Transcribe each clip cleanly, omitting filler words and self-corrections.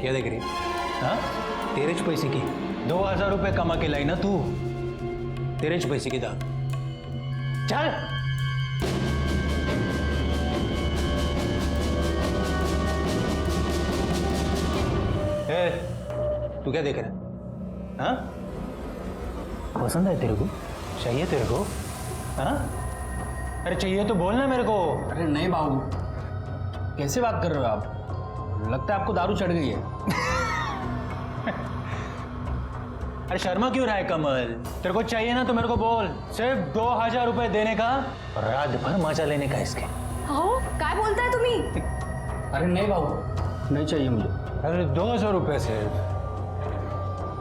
क्या देख रही है? हाँ, तेरे च पैसे की 2000 रुपये कमा के लाई ना तू, तेरे च पैसे की दाल। चल ए, तू क्या देख रहा है? हाँ, पसंद है तेरे को? चाहिए तेरे को? हाँ, अरे चाहिए तो बोलना मेरे को। अरे नहीं बाबू, कैसे बात कर रहे हो आप? लगता है आपको दारू चढ़ गई है। अरे शर्मा क्यों रहा है कमल? तेरे को चाहिए ना तो मेरे को बोल। सिर्फ 2000 रुपये देने का और रात भर मजा लेने का इसके। अहो काय बोलताय तुम्ही? अरे नहीं बाबू, नहीं चाहिए मुझे। अरे 200 रुपये सिर्फ।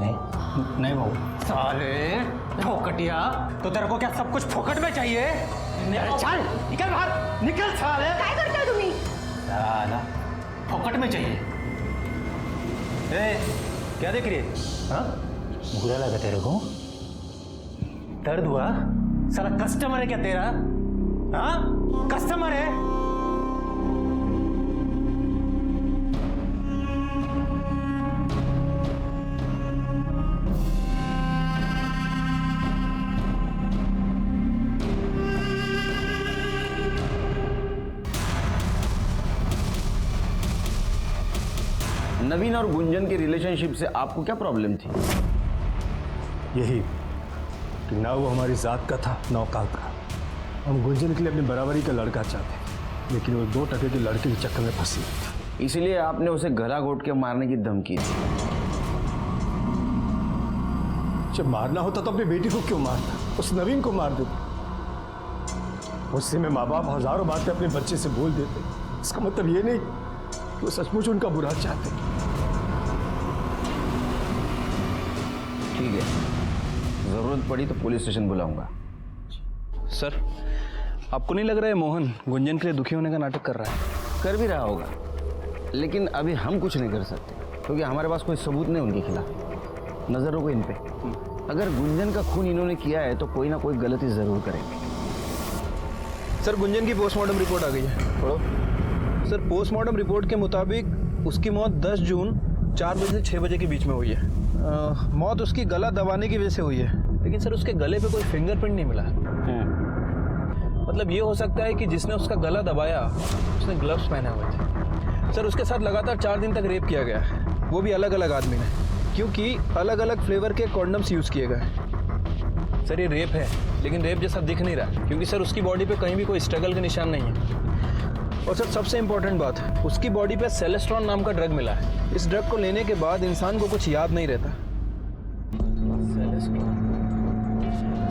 नहीं बाबू। साले फोकटिया, तो तेरे को क्या सब कुछ फोकट में चाहिए? अरे चल निकल बाहर, निकल साले। काय करताय तुम्ही? साला फोकट में चाहिए। ए, क्या देख रही है? हाँ, बुरा लगा तेरे को? दर्द हुआ? साला कस्टमर है क्या तेरा? हाँ, कस्टमर है? नवीन और गुंजन के रिलेशनशिप से आपको क्या प्रॉब्लम थी? यही कि ना वो हमारी जात का था ना औकात का। हम गुंजन के लिए अपनी बराबरी का लड़का चाहते, लेकिन वो 2 टके के लड़के के चक्कर में फंसी थी। इसलिए आपने उसे गला घोट के मारने की धमकी दी। जब मारना होता तो अपनी बेटी को क्यों मारता? उस नवीन को मार देते। उससे में माँ बाप हजारों बातें अपने बच्चे से बोल देते। इसका मतलब ये नहीं कि वो सचमुच उनका बुरा चाहते। ठीक है, जरूरत पड़ी तो पुलिस स्टेशन बुलाऊंगा। सर, आपको नहीं लग रहा है मोहन गुंजन के लिए दुखी होने का नाटक कर रहा है? कर भी रहा होगा, लेकिन अभी हम कुछ नहीं कर सकते क्योंकि हमारे पास कोई सबूत नहीं उनके खिलाफ। नजर रखो इन पे। अगर गुंजन का खून इन्होंने किया है तो कोई ना कोई गलती जरूर करेंगे। सर, गुंजन की पोस्टमार्टम रिपोर्ट आ गई है। पढ़ो। सर, पोस्टमार्टम रिपोर्ट के मुताबिक उसकी मौत 10 जून 4 बजे से 6 बजे के बीच में हुई है। मौत उसकी गला दबाने की वजह से हुई है। लेकिन सर उसके गले पे कोई फिंगरप्रिंट नहीं मिला। मतलब ये हो सकता है कि जिसने उसका गला दबाया उसने ग्लव्स पहने हुए थे। सर, उसके साथ लगातार 4 दिन तक रेप किया गया है, वो भी अलग अलग आदमी ने, क्योंकि अलग अलग फ्लेवर के कॉन्डम्स यूज़ किए गए। सर ये रेप है, लेकिन रेप जैसा दिख नहीं रहा क्योंकि सर उसकी बॉडी पे कहीं भी कोई स्ट्रगल के निशान नहीं है। और सर सबसे इम्पोर्टेंट बात, उसकी बॉडी पे सेलेस्ट्रॉन नाम का ड्रग मिला है। इस ड्रग को लेने के बाद इंसान को कुछ याद नहीं रहता।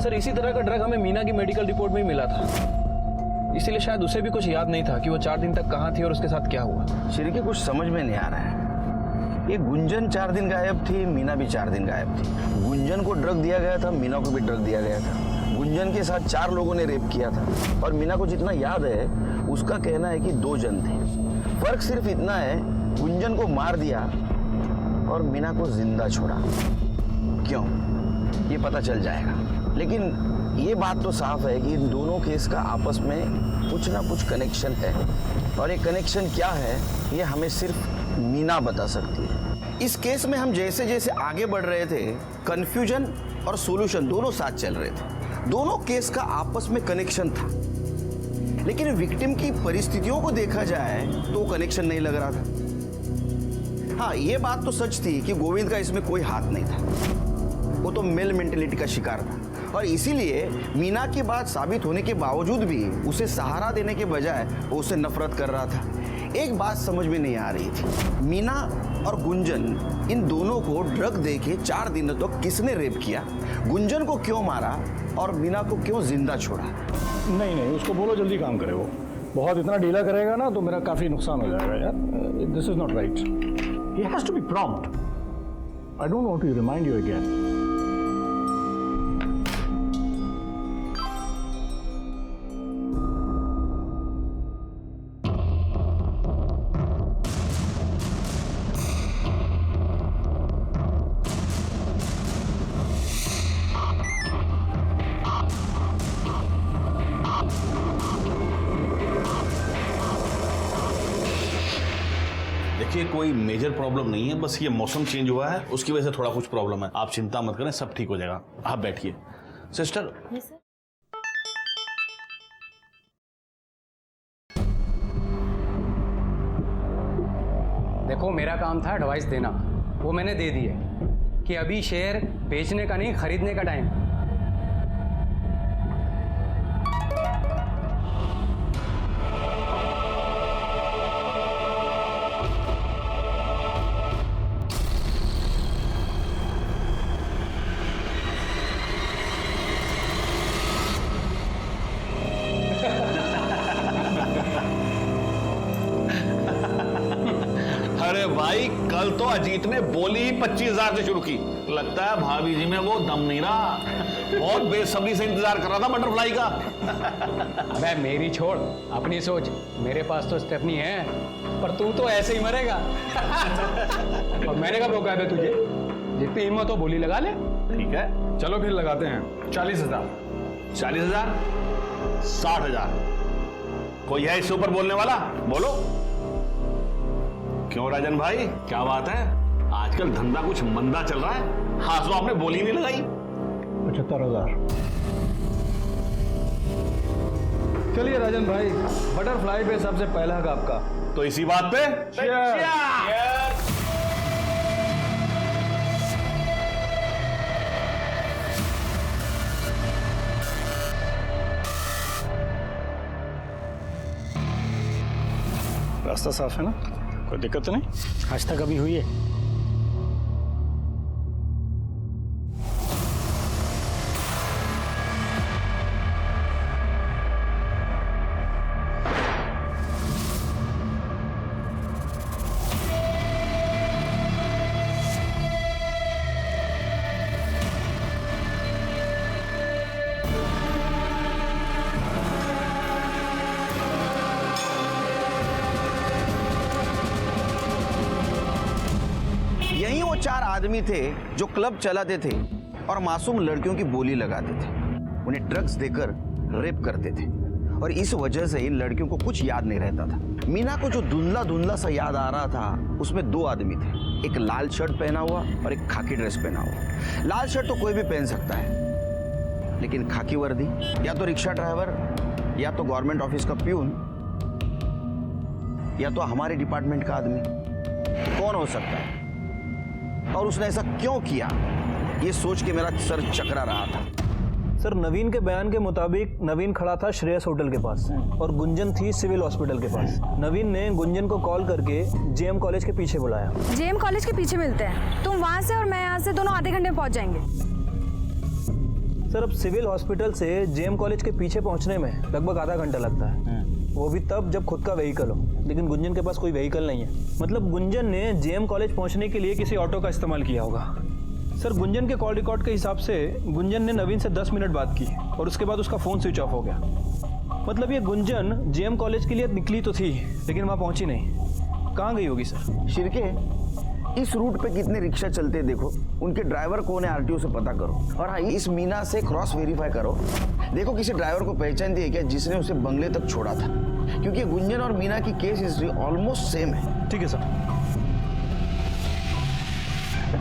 सर इसी तरह का ड्रग हमें मीना की मेडिकल रिपोर्ट में ही मिला था, इसीलिए शायद उसे भी कुछ याद नहीं था कि वो 4 दिन तक कहाँ थी और उसके साथ क्या हुआ। श्री कुछ समझ में नहीं आ रहा है। ये गुंजन 4 दिन गायब थी, मीना भी 4 दिन गायब थी। गुंजन को ड्रग दिया गया था, मीना को भी ड्रग दिया गया था। गुंजन के साथ 4 लोगों ने रेप किया था और मीना को जितना याद है उसका कहना है कि 2 जन थे। फर्क सिर्फ इतना है, गुंजन को मार दिया और मीना को जिंदा छोड़ा। क्यों, ये पता चल जाएगा। लेकिन ये बात तो साफ है कि इन दोनों केस का आपस में कुछ ना कुछ कनेक्शन है, और ये कनेक्शन क्या है ये हमें सिर्फ मीना बता सकती है। इस केस में हम जैसे जैसे आगे बढ़ रहे थे, कंफ्यूजन और सॉल्यूशन दोनों साथ चल रहे थे। दोनों केस का आपस में कनेक्शन था, लेकिन विक्टिम की परिस्थितियों को देखा जाए तो कनेक्शन नहीं लग रहा था। हाँ, ये बात तो सच थी कि गोविंद का इसमें कोई हाथ नहीं था, वो तो मेल मेंटेलिटी का शिकार था, और इसीलिए मीना की बात साबित होने के बावजूद भी उसे सहारा देने के बजाय वो उससे नफरत कर रहा था। एक बात समझ में नहीं आ रही थी, मीना और गुंजन इन दोनों को ड्रग देके 4 दिन तक किसने रेप किया, गुंजन को क्यों मारा और मीना को क्यों जिंदा छोड़ा? नहीं, उसको बोलो जल्दी काम करे। वो बहुत इतना ढीला करेगा ना तो मेरा काफ़ी नुकसान हो जाएगा यार। This is not right. He has to be prompt. I don't want to remind you again. देखिए कोई मेजर प्रॉब्लम नहीं है, बस ये मौसम चेंज हुआ है उसकी वजह से थोड़ा कुछ प्रॉब्लम है। आप चिंता मत करें, सब ठीक हो जाएगा। आप बैठिए। सिस्टर, देखो मेरा काम था एडवाइस देना, वो मैंने दे दी है कि अभी शेयर बेचने का नहीं खरीदने का टाइम। अरे भाई कल तो अजीत ने बोली ही 25,000 से शुरू की। लगता है भाभी जी में वो दम नहीं रहा, बहुत बेसब्री से इंतजार कर रहा था बटरफ्लाई का। अबे मेरी छोड़, अपनी सोच। मेरे पास तो स्टेफनी है, पर तू तो ऐसे ही मरेगा। और मैंने कब रोका है बे तुझे? जितनी हिम्मत हो बोली लगा ले। ठीक है, चलो फिर लगाते हैं 40,000। 40,000, 60,000। कोई है इससे ऊपर बोलने वाला? बोलो। क्यों राजन भाई, क्या बात है? आजकल धंधा कुछ मंदा चल रहा है, हाँ तो आपने बोली नहीं लगाई। 75,000। चलिए राजन भाई, बटरफ्लाई पे सबसे पहला हक आपका। तो इसी बात पे रास्ता साफ है ना, कोई दिक्कत तो नहीं? आज तक अभी हुई है? यही वो 4 आदमी थे जो क्लब चलाते थे और मासूम लड़कियों की बोली लगाते थे, उन्हें ड्रग्स देकर रेप करते थे, और इस वजह से इन लड़कियों को कुछ याद नहीं रहता था। मीना को जो धुंधला धुंधला सा याद आ रहा था, उसमें 2 आदमी थे, एक लाल शर्ट पहना हुआ और एक खाकी ड्रेस पहना हुआ। लाल शर्ट तो कोई भी पहन सकता है, लेकिन खाकी वर्दी या तो रिक्शा ड्राइवर, या तो गवर्नमेंट ऑफिस का प्यून, या तो हमारे डिपार्टमेंट का आदमी। कौन हो सकता है और उसने ऐसा क्यों किया, ये सोच के मेरा सर चकरा रहा था। सर नवीन के बयान के मुताबिक नवीन खड़ा था श्रेयस होटल के पास और गुंजन थी सिविल हॉस्पिटल के पास। नवीन ने गुंजन को कॉल करके जेएम कॉलेज के पीछे बुलाया। जेएम कॉलेज के पीछे मिलते हैं, तुम वहां से और मैं यहाँ से, दोनों आधे घंटे में पहुंच जाएंगे। सर अब सिविल हॉस्पिटल से जेएम कॉलेज के पीछे पहुंचने में लगभग आधा घंटा लगता है, वो भी तब जब खुद का व्हीकल हो, लेकिन गुंजन के पास कोई व्हीकल नहीं है। मतलब गुंजन ने जेएम कॉलेज पहुंचने के लिए किसी ऑटो का इस्तेमाल किया होगा। सर गुंजन के कॉल रिकॉर्ड के हिसाब से गुंजन ने नवीन से 10 मिनट बात की और उसके बाद उसका फ़ोन स्विच ऑफ हो गया। मतलब ये गुंजन जेएम कॉलेज के लिए निकली तो थी, लेकिन वहाँ पहुँची नहीं। कहाँ गई होगी सर? शिरके, इस रूट पे कितने रिक्शा चलते हैं देखो, उनके ड्राइवर कौन है आरटीओ से पता करो, और हाँ इस मीना से क्रॉस वेरीफाई करो, देखो किसी ड्राइवर को पहचान दिए क्या जिसने उसे बंगले तक छोड़ा था, क्योंकि गुंजन और मीना की केस हिस्ट्री ऑलमोस्ट सेम है। ठीक है सर।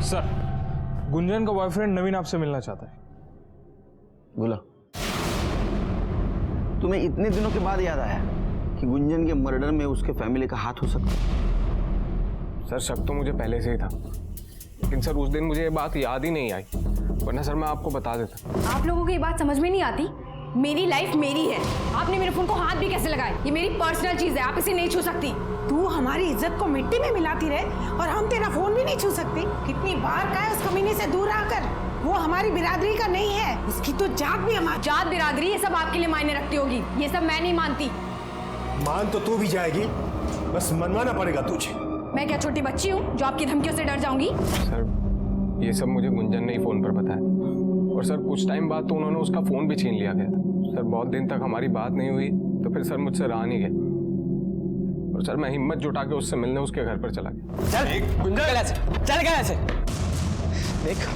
सर गुंजन का बॉयफ्रेंड नवीन आपसे मिलना चाहता है। बोला, तुम्हें इतने दिनों के बाद याद आया कि गुंजन के मर्डर में उसके फैमिली का हाथ हो सकता है? सर शक तो मुझे पहले से ही था, लेकिन सर उस दिन मुझे ये बात याद ही नहीं आई, वरना सर मैं आपको बता देता। आप लोगों को ये बात समझ में नहीं आती? मेरी लाइफ मेरी है, आपने मेरे फोन को हाथ भी कैसे लगाए? ये मेरी पर्सनल चीज है, आप इसे नहीं छू सकती। तू हमारी इज्जत को मिट्टी में मिलाती रहे और हम तेरा फोन भी नहीं छू सकती। कितनी बार कहा है उस कमीने से दूर आकर, वो हमारी बिरादरी का नहीं है, उसकी तो जात भी हमारी। जात बिरादरी ये सब आपके लिए मायने रखती होगी, ये सब मैं नहीं मानती। मान तो तू भी जाएगी, बस मनवाना पड़ेगा तुझे। मैं क्या छोटी बच्ची हूँ जो आपकी धमकियों से डर जाऊंगी? सर ये सब मुझे गुंजन ने ही फ़ोन पर बताया, और सर कुछ टाइम बाद तो उन्होंने उसका फ़ोन भी छीन लिया गया था। सर बहुत दिन तक हमारी बात नहीं हुई, तो फिर सर मुझसे रहा नहीं गया, और सर मैं हिम्मत जुटा के उससे मिलने उसके घर पर चला गया। चल गया ऐसे। देख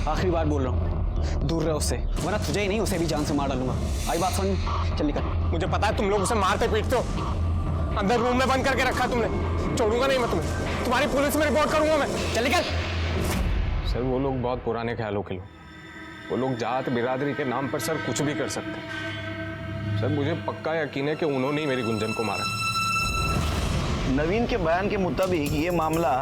आखिरी बार बोल रहा हूँ, दूर रहे उससे, वरना तुझे ही नहीं उसे भी जान से मार डालूंगा। आई बात समझ? चल निकल। मुझे पता है तुम लोग उसे मारते पीटते हो, अंदर रूम में बंद करके रखा तुमने। छोड़ूंगा नहीं मैं तुम्हें, तुम्हारी पुलिस में रिपोर्ट करूंगा मैं। चल निकल। सर वो लोग बहुत पुराने ख्यालों के लोग, वो लोग जात बिरादरी के नाम पर सर कुछ भी कर सकते हैं। सर मुझे पक्का यकीन है कि उन्होंने ही मेरी गुंजन को मारा। नवीन के बयान के मुताबिक ये मामला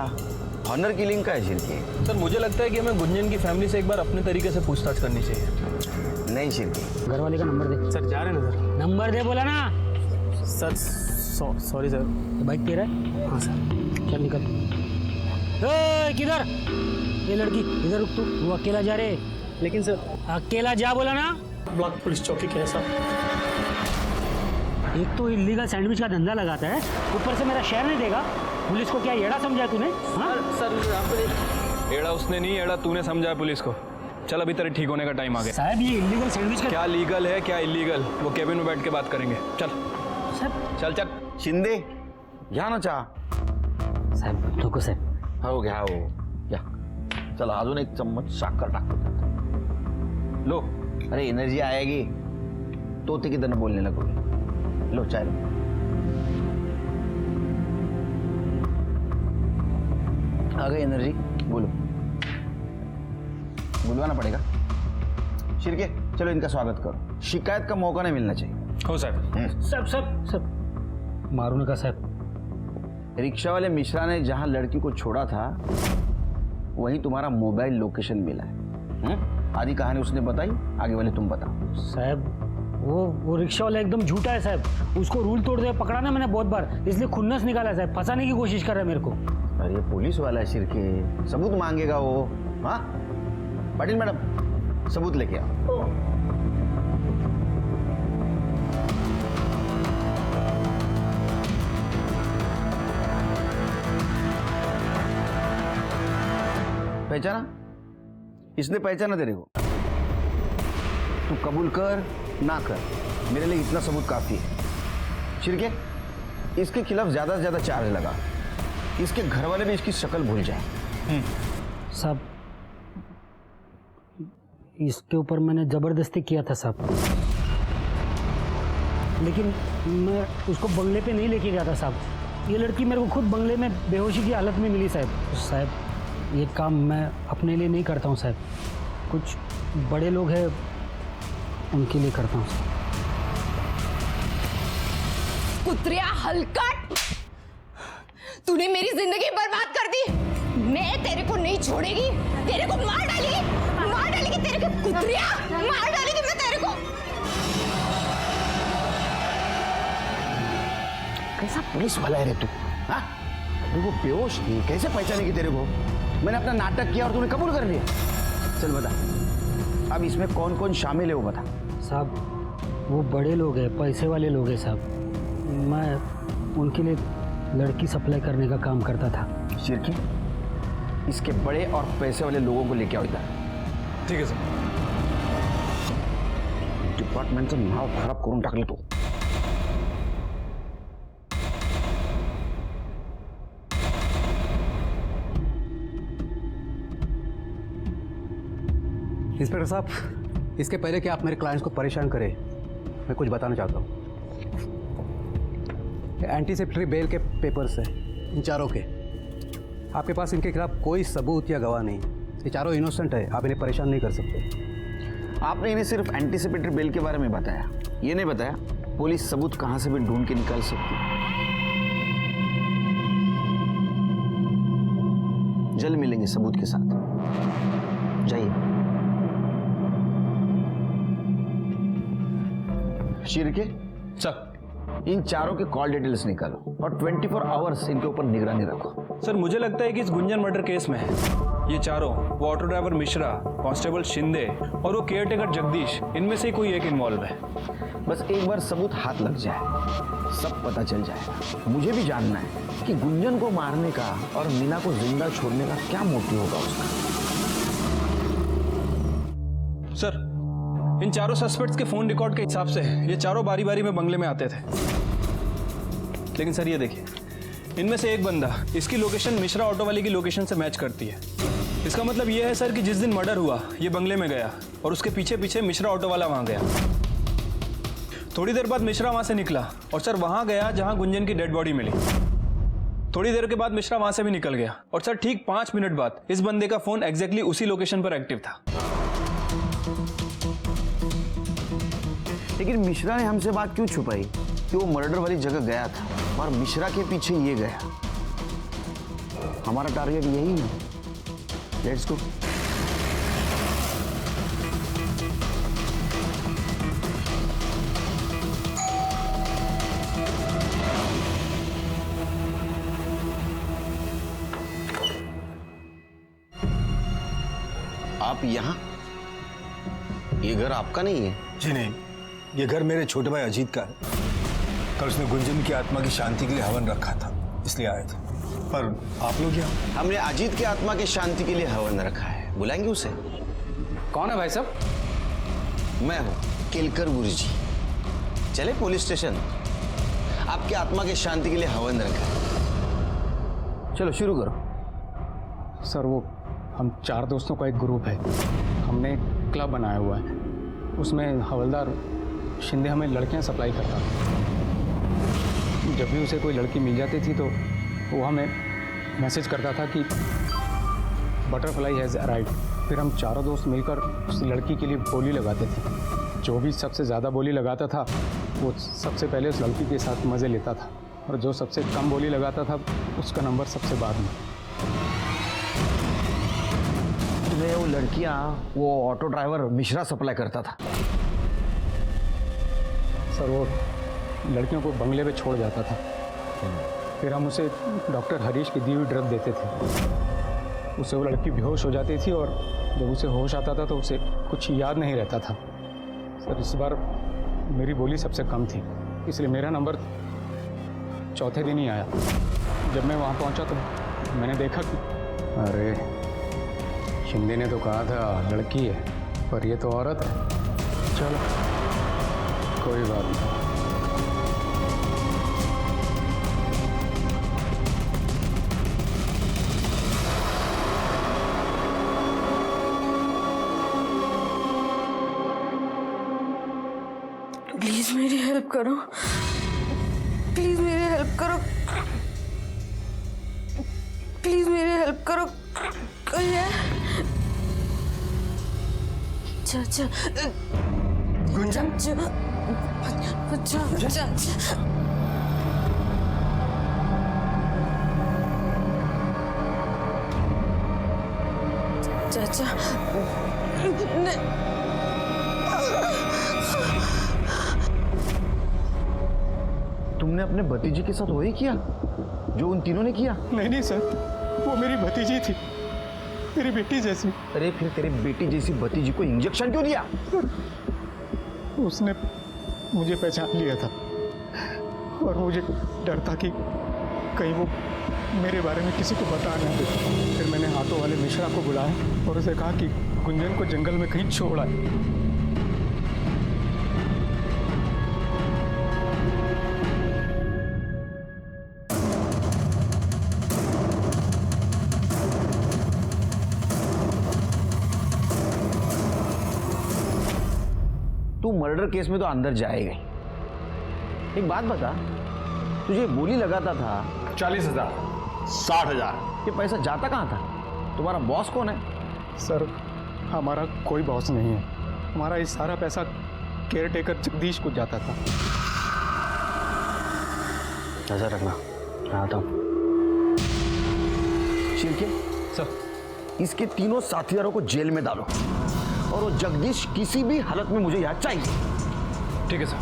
ऑनर किलिंग का है शिरके। सर मुझे लगता है कि हमें गुंजन की फैमिली से एक बार अपने तरीके से पूछताछ करनी चाहिए। नहीं शिरके, घर वाले का नंबर दे। सर जा रहे हैं ना सर। नंबर दे बोला ना। Sir sorry sir. बाइक तेरा है? हाँ सर। चल निकल। किधर? ये लड़की इधर रुक तू, वो अकेला जा रहे। लेकिन सर अकेला जा बोला ना। ब्लॉक पुलिस चौकी क्या है सर? एक तो इलीगल सैंडविच का धंधा लगाता है, ऊपर से मेरा शहर नहीं देगा। पुलिस को क्या एड़ा समझा तूने? हाँ सर एड़ा उसने नहीं, एड़ा तूने समझा है पुलिस को। चल अभी तेरे ठीक होने का टाइम आ गया। साहब ये इलीगल सैंडविच का क्या लीगल है क्या इलीगल, वो केबिन में बैठ के बात करेंगे। चल साहब। चल चल शिंदे, यहाँ ना चाह। साहब रुको सर। हो गया हो या चल अजून एक चम्मच साखर टाकतो त्यात. लो अरे एनर्जी आएगी तो ते किधर बोलने लगो. लो चाय लो. आ गई एनर्जी. बोलो. बुलवाना पड़ेगा. शिरके चलो इनका स्वागत करो. शिकायत का मौका नहीं मिलना चाहिए. हो साहब. सब मारूने का साहब. रिक्शा वाले मिश्रा ने जहां लड़की को छोड़ा था वहीं तुम्हारा मोबाइल लोकेशन मिला है. आधी कहानी उसने बताई, आगे वाले तुम बताओ. साहब वो रिक्शा वाला एकदम झूठा है साहब. उसको रूल तोड़ दे पकड़ा ना मैंने बहुत बार, इसलिए खुन्नस निकाला साहब. फंसाने की कोशिश कर रहा है मेरे को. अरे पुलिस वाला है शिरके, सबूत मांगेगा वो. हाँ पाटिल मैडम सबूत लेके आओ. पहचाना? इसने पहचाना तेरे को. तू कबूल कर ना कर, मेरे लिए इतना सबूत काफी है. शिरके इसके खिलाफ ज्यादा से ज्यादा चार्ज लगा. इसके घर वाले भी इसकी शक्ल भूल जाए. साहब इसके ऊपर मैंने जबरदस्ती किया था साहब, लेकिन मैं उसको बंगले पे नहीं लेके गया था साहब. ये लड़की मेरे को खुद बंगले में बेहोशी की हालत में मिली साहब. साहब ये काम मैं अपने लिए नहीं करता हूँ साहब, कुछ बड़े लोग हैं उनके लिए करता हूँ साहब. कुत्रिया हलकट, तूने मेरी जिंदगी बर्बाद कर दी. मैं तेरे को नहीं छोड़ेगी, तेरे को मार डालेगी तेरे को. कुत्रिया मार डालेगी मैं तेरे को. कैसा पुलिस वाला है रे तू? हाँ वो बेहोश थी, कैसे पहचानेगी तेरे को? मैंने अपना नाटक किया और तूने कबूल कर लिया. चल बता अब इसमें कौन कौन शामिल है वो बता. साहब वो बड़े लोग हैं, पैसे वाले लोग हैं साहब. मैं उनके लिए लड़की सप्लाई करने का काम करता था. शिरकी इसके बड़े और पैसे वाले लोगों को लेके आओ इधर. ठीक है सर. डिपार्टमेंटचं नाव खराब करून टाकलं तू. इंस्पेक्टर साहब, इसके पहले कि आप मेरे क्लाइंट्स को परेशान करें, मैं कुछ बताना चाहता हूँ. एंटीसिपेटरी बेल के पेपर्स हैं इन चारों के. आपके पास इनके खिलाफ कोई सबूत या गवाह नहीं. ये चारों इनोसेंट है, आप इन्हें परेशान नहीं कर सकते. आपने इन्हें सिर्फ एंटीसिपेटरी बेल के बारे में बताया, ये नहीं बताया पुलिस सबूत कहाँ से भी ढूंढ के निकाल सकती. जल्द मिलेंगे सबूत के साथ. जाइए. शिरके सर इन चारों के कॉल डिटेल्स निकालो और 24 आवर्स इनके ऊपर निगरानी रखो. सर मुझे लगता है कि इस गुंजन मर्डर केस में ये चारों, वो auto driver Mishra, constable Shinde और वो केयरटेकर जगदीश, इनमें से कोई एक इन्वॉल्व है. बस एक बार सबूत हाथ लग जाए सब पता चल जाएगा. मुझे भी जानना है कि गुंजन को मारने का और मीना को जिंदा छोड़ने का क्या मोटिव होगा उसका. सर इन चारों सस्पेक्ट्स के फोन रिकॉर्ड के हिसाब से ये चारों बारी बारी में बंगले में आते थे. लेकिन सर ये देखिए, इनमें से एक बंदा इसकी लोकेशन मिश्रा ऑटो वाले की लोकेशन से मैच करती है. इसका मतलब ये है सर कि जिस दिन मर्डर हुआ ये बंगले में गया और उसके पीछे पीछे मिश्रा ऑटो वाला वहां गया. थोड़ी देर बाद मिश्रा वहां से निकला और सर वहां गया जहां गुंजन की डेड बॉडी मिली. थोड़ी देर के बाद मिश्रा वहां से भी निकल गया और सर ठीक 5 मिनट बाद इस बंदे का फोन एग्जैक्टली उसी लोकेशन पर एक्टिव था। लेकिन मिश्रा ने हमसे बात क्यों छुपाई कि वो मर्डर वाली जगह गया था और मिश्रा के पीछे ये गया? हमारा टारगेट यही है। Let's go. आप यहाँ? ये घर आपका नहीं है? जी नहीं, ये घर मेरे छोटे भाई अजीत का है। कल उसने गुंजन की आत्मा की शांति के लिए हवन रखा था, इसलिए आए थे। पर आप लोग यहाँ? हमने अजीत की आत्मा की शांति के लिए हवन रखा है। बुलाएंगे उसे? कौन है भाई साहब? मैं हूँ केलकर गुरुजी। चले पुलिस स्टेशन, आपकी आत्मा की शांति के लिए हवन रखा है। चलो शुरू करो। सर वो हम 4 दोस्तों का एक ग्रुप है, हमने एक क्लब बनाया हुआ है, उसमें हवलदार शिंदे हमें लड़कियां सप्लाई करता था। जब भी उसे कोई लड़की मिल जाती थी तो वो हमें मैसेज करता था कि बटरफ्लाई हैज़ अराइव्ड। फिर हम चारों दोस्त मिलकर उस लड़की के लिए बोली लगाते थे। जो भी सबसे ज़्यादा बोली लगाता था वो सबसे पहले उस लड़की के साथ मज़े लेता था, और जो सबसे कम बोली लगाता था उसका नंबर सबसे बाद में। तुम्हें वो लड़कियां वो ऑटो ड्राइवर मिश्रा सप्लाई करता था? सर वो लड़कियों को बंगले पे छोड़ जाता था, फिर हम उसे डॉक्टर हरीश की दी हुई ड्रग देते थे। उससे वो लड़की बेहोश हो जाती थी और जब उसे होश आता था तो उसे कुछ याद नहीं रहता था। सर इस बार मेरी बोली सबसे कम थी, इसलिए मेरा नंबर चौथे दिन ही आया। जब मैं वहाँ पहुँचा तो मैंने देखा कि अरे शिंदे ने तो कहा था लड़की है, पर ये तो औरत है। चलो कोई बात नहीं। प्लीज मेरी हेल्प करो, प्लीज मेरी हेल्प करो, प्लीज मेरी हेल्प करो। कोई है? चाचा गुंजन, चाचा चाचा तुमने अपने भतीजी के साथ वही किया जो उन तीनों ने किया? नहीं सर, वो मेरी भतीजी थी, मेरी बेटी जैसी। अरे फिर तेरे बेटी जैसी भतीजी को इंजेक्शन क्यों दिया? उसने मुझे पहचान लिया था और मुझे डर था कि कहीं वो मेरे बारे में किसी को बता ना दे। फिर मैंने ऑटो वाले मिश्रा को बुलाया और उसे कहा कि गुंजन को जंगल में कहीं छोड़ आए। तू मर्डर केस में तो अंदर जाएगा। एक बात बता, तुझे बोली लगाता था 40,000, 60,000। ये पैसा जाता कहाँ था? तुम्हारा बॉस कौन है? सर हमारा कोई बॉस नहीं है, हमारा ये सारा पैसा केयर टेकर जगदीश को जाता था। ऐसा रखना, आता हूँ। शिरके सर, इसके तीनों साथियों को जेल में डालो और वो जगदीश किसी भी हालत में मुझे यहाँ चाहिए। ठीक है सर।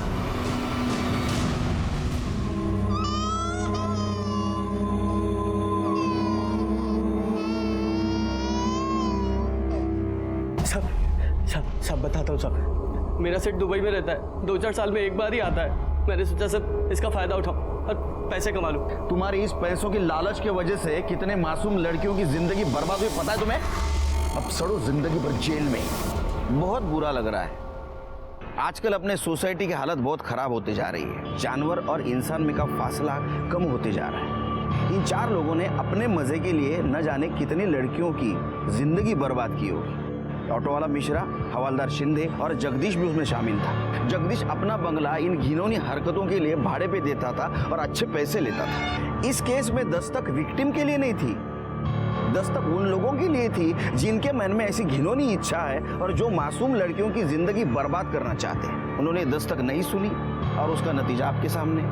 सब बताता हूँ सब। मेरा सेट दुबई में रहता है, 2-4 साल में एक बार ही आता है। मैंने सोचा सर इसका फायदा उठाऊं और पैसे कमा लूं। तुम्हारी इस पैसों की लालच की वजह से कितने मासूम लड़कियों की जिंदगी बर्बाद हुई पता है तुम्हें? अब सड़ो जिंदगी भर जेल में। बहुत बुरा लग रहा है। आजकल अपने सोसाइटी की हालत बहुत खराब होती जा रही है। जानवर और इंसान में का फासला कम होते जा रहा है। इन 4 लोगों ने अपने मजे के लिए न जाने कितनी लड़कियों की जिंदगी बर्बाद की होगी। ऑटो वाला मिश्रा, हवालदार शिंदे और जगदीश भी उसमें शामिल था। जगदीश अपना बंगला इन घिनौनी हरकतों के लिए भाड़े पे देता था और अच्छे पैसे लेता था। इस केस में दस्तक विक्टिम के लिए नहीं थी, दस्तक उन लोगों के लिए थी जिनके मन में ऐसी घिनौनी इच्छा है और जो मासूम लड़कियों की जिंदगी बर्बाद करना चाहते हैं। उन्होंने दस्तक नहीं सुनी और उसका नतीजा आपके सामने।